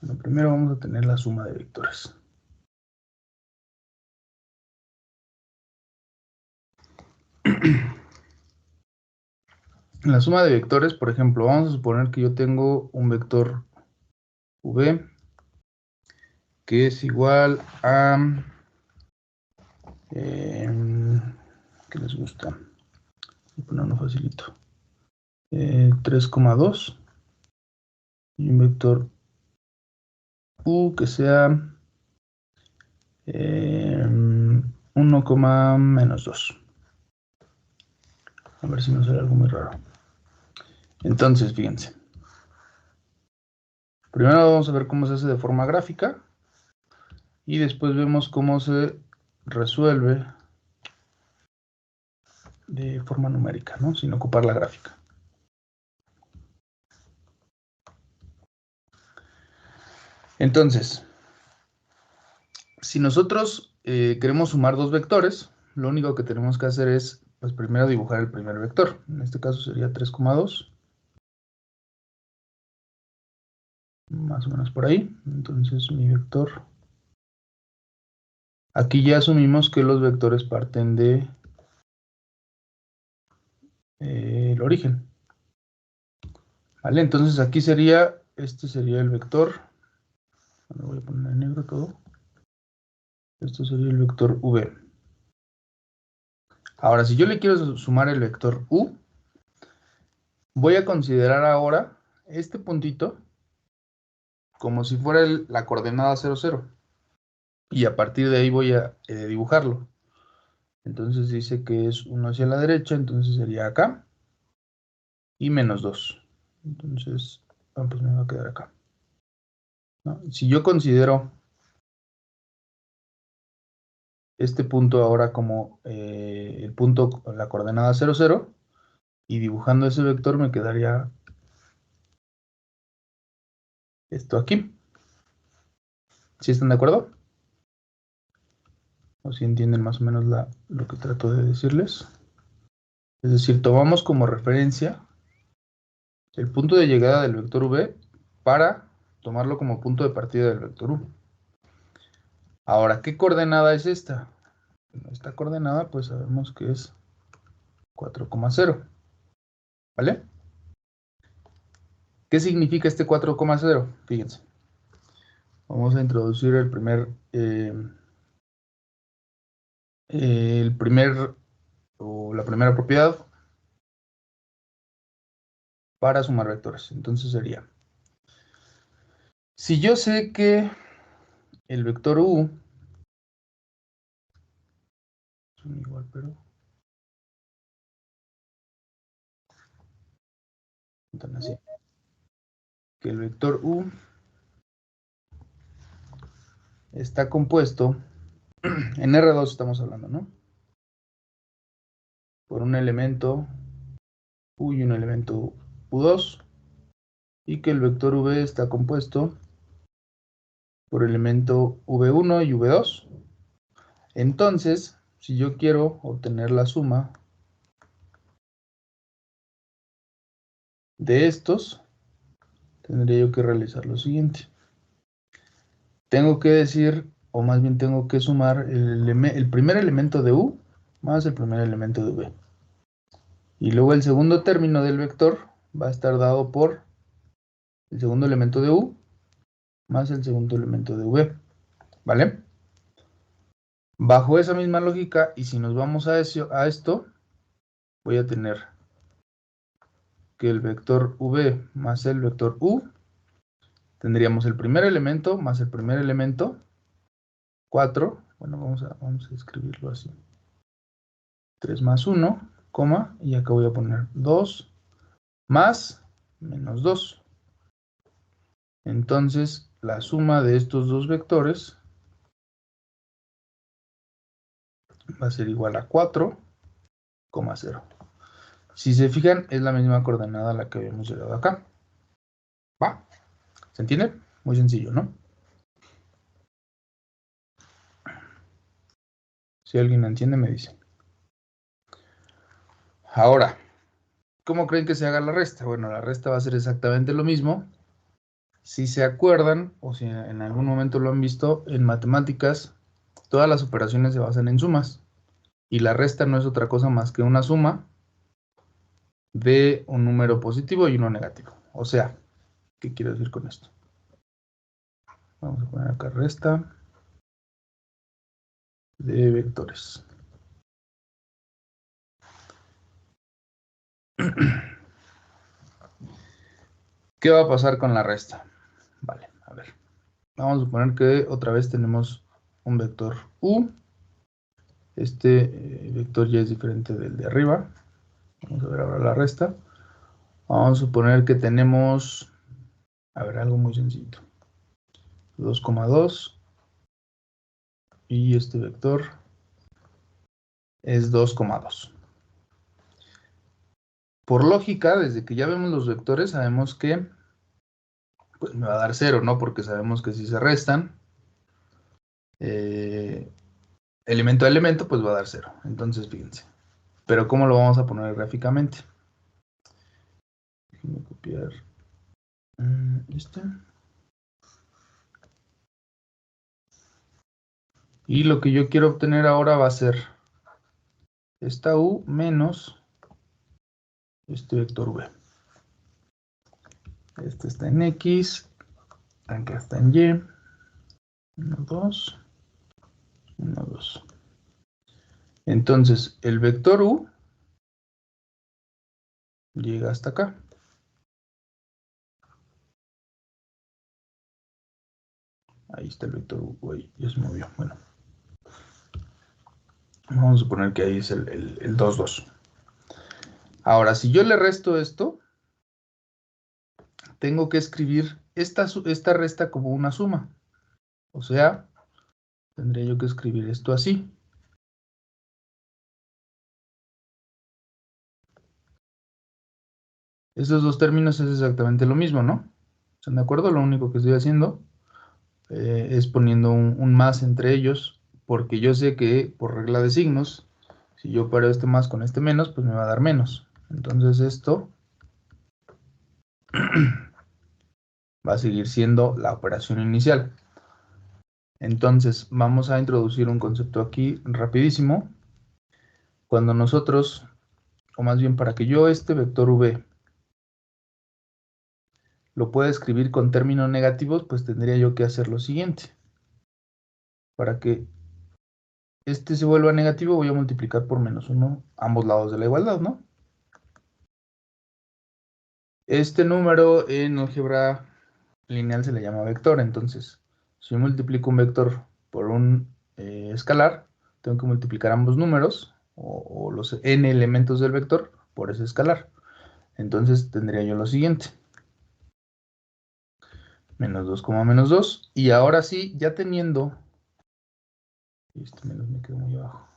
Bueno, primero vamos a tener la suma de vectores. La suma de vectores, por ejemplo, vamos a suponer que yo tengo un vector v que es igual a... ¿qué les gusta? Voy a poner uno facilito. 3,2 y un vector u que sea 1, menos 2. A ver si no sale algo muy raro. Entonces, fíjense. Primero vamos a ver cómo se hace de forma gráfica y después vemos cómo se resuelve de forma numérica, ¿no? Sin ocupar la gráfica. Entonces, si nosotros queremos sumar dos vectores, lo único que tenemos que hacer es, pues primero dibujar el primer vector. En este caso sería 3,2. Más o menos por ahí. Entonces mi vector. Aquí ya asumimos que los vectores parten de el origen. ¿Vale? Entonces aquí sería, este sería el vector. Lo voy a poner en negro todo. Esto sería el vector v. Ahora, si yo le quiero sumar el vector u, voy a considerar ahora este puntito como si fuera la coordenada 0, 0. Y a partir de ahí voy a dibujarlo. Entonces dice que es 1 hacia la derecha, entonces sería acá. Y menos 2. Entonces, pues me va a quedar acá, ¿no? Si yo considero este punto ahora como el punto con la coordenada 0, 0, y dibujando ese vector me quedaría esto aquí. ¿Sí están de acuerdo? O si entienden más o menos lo que trato de decirles. Es decir, tomamos como referencia el punto de llegada del vector v para tomarlo como punto de partida del vector u. Ahora, ¿qué coordenada es esta? Bueno, esta coordenada pues sabemos que es 4,0. ¿Vale? ¿Qué significa este 4,0? Fíjense. Vamos a introducir el primer o la primera propiedad para sumar vectores. Entonces sería, si yo sé que el vector u son igual, pero así, que el vector u está compuesto, en R2 estamos hablando, ¿no? Por un elemento u y un elemento u2, y que el vector v está compuesto por el elemento v1 y v2. Entonces, si yo quiero obtener la suma de estos, tendría yo que realizar lo siguiente. Tengo que decir, o más bien tengo que sumar el primer elemento de u más el primer elemento de v. Y luego el segundo término del vector va a estar dado por el segundo elemento de u más el segundo elemento de v. ¿Vale? Bajo esa misma lógica, y si nos vamos a esto, voy a tener que el vector v más el vector u, tendríamos el primer elemento más el primer elemento, 4, bueno, vamos a escribirlo así, 3 más 1, coma, y acá voy a poner 2 más menos 2. Entonces, la suma de estos dos vectores va a ser igual a 4,0. Si se fijan, es la misma coordenada a la que habíamos llegado acá. ¿Va? ¿Se entiende? Muy sencillo, ¿no? Si alguien entiende, me dice. Ahora, ¿cómo creen que se haga la resta? Bueno, la resta va a ser exactamente lo mismo. Si se acuerdan, o si en algún momento lo han visto, en matemáticas, todas las operaciones se basan en sumas. Y la resta no es otra cosa más que una suma de un número positivo y uno negativo. O sea, ¿qué quiero decir con esto? Vamos a poner acá resta de vectores. ¿Qué va a pasar con la resta? Vale, a ver. Vamos a suponer que otra vez tenemos un vector u. Este vector ya es diferente del de arriba. Vamos a ver ahora la resta. Vamos a suponer que tenemos, a ver, algo muy sencillo. 2,2 y este vector es 2,2. Por lógica, desde que ya vemos los vectores, sabemos que pues me va a dar 0, ¿no? Porque sabemos que si se restan, elemento a elemento, pues va a dar 0. Entonces, fíjense. Pero ¿cómo lo vamos a poner gráficamente? Déjenme copiar este. Y lo que yo quiero obtener ahora va a ser esta u menos este vector v. Este está en x, acá está en y. 1, 2, 1, 2. Entonces, el vector u llega hasta acá. Ahí está el vector u. Uy, ya se movió. Bueno. Vamos a suponer que ahí es el 2, 2. Ahora, si yo le resto esto, tengo que escribir esta resta como una suma. O sea, tendría yo que escribir esto así. Estos dos términos es exactamente lo mismo, ¿no? ¿Están de acuerdo? Lo único que estoy haciendo es poniendo un más entre ellos, porque yo sé que por regla de signos, si yo paro este más con este menos, pues me va a dar menos. Entonces esto va a seguir siendo la operación inicial. Entonces vamos a introducir un concepto aquí rapidísimo. Cuando nosotros, o más bien para que yo este vector v lo pueda escribir con términos negativos, pues tendría yo que hacer lo siguiente. Para que este se vuelva negativo, voy a multiplicar por menos 1 ambos lados de la igualdad, ¿no? Este número en álgebra lineal se le llama vector, entonces, si yo multiplico un vector por un escalar, tengo que multiplicar ambos números, o los n elementos del vector, por ese escalar. Entonces tendría yo lo siguiente. Menos 2, menos 2. Y ahora sí, ya teniendo... Este menos me quedó muy abajo.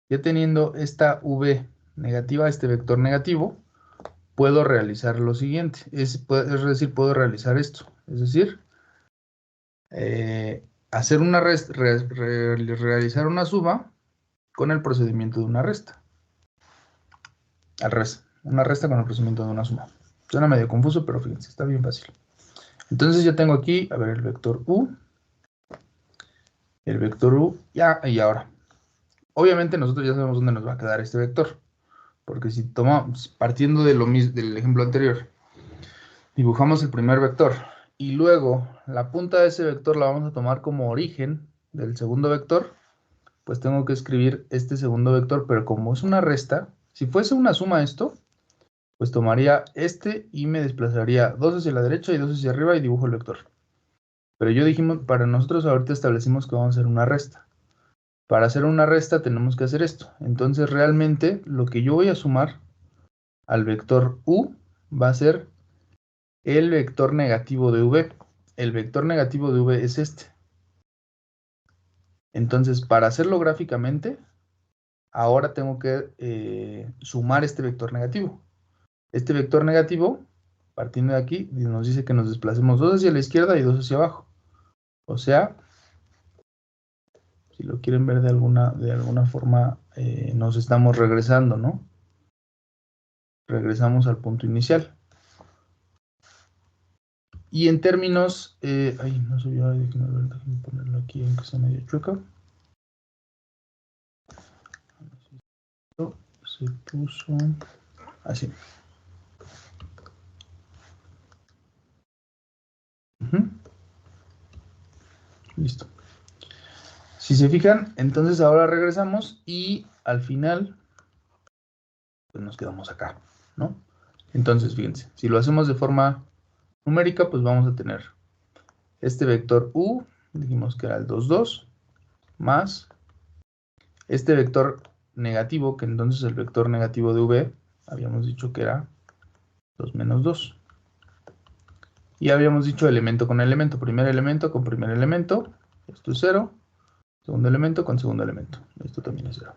Ya teniendo esta v negativa, este vector negativo, puedo realizar lo siguiente. Es decir, puedo realizar esto. Es decir, hacer una realizar una suma con el procedimiento de una resta. Al revés, una resta con el procedimiento de una suma. Suena medio confuso, pero fíjense, está bien fácil. Entonces ya tengo aquí, a ver, el vector u. El vector u, ya, y ahora. Obviamente nosotros ya sabemos dónde nos va a quedar este vector. Porque si tomamos, partiendo de lo mismo, del ejemplo anterior, dibujamos el primer vector y luego la punta de ese vector la vamos a tomar como origen del segundo vector, pues tengo que escribir este segundo vector, pero como es una resta, si fuese una suma esto, pues tomaría este y me desplazaría 2 hacia la derecha y 2 hacia arriba y dibujo el vector. Pero yo dijimos, para nosotros ahorita establecimos que vamos a hacer una resta. Para hacer una resta tenemos que hacer esto. Entonces realmente lo que yo voy a sumar al vector u va a ser el vector negativo de v. El vector negativo de v es este. Entonces, para hacerlo gráficamente, ahora tengo que sumar este vector negativo. Este vector negativo, partiendo de aquí, nos dice que nos desplacemos 2 hacia la izquierda y 2 hacia abajo. O sea, si lo quieren ver de alguna forma, nos estamos regresando, ¿no? Regresamos al punto inicial. Y en términos, ay, no sé, déjenme ponerlo aquí aunque sea medio chueco. Se puso así. Listo. Si se fijan, entonces ahora regresamos y al final pues nos quedamos acá, ¿no? Entonces, fíjense, si lo hacemos de forma numérica, pues vamos a tener este vector u, dijimos que era el 2, 2, más este vector negativo, que entonces el vector negativo de v, habíamos dicho que era 2 menos 2. Y habíamos dicho elemento con elemento, primer elemento con primer elemento, esto es 0, segundo elemento con segundo elemento, esto también es 0.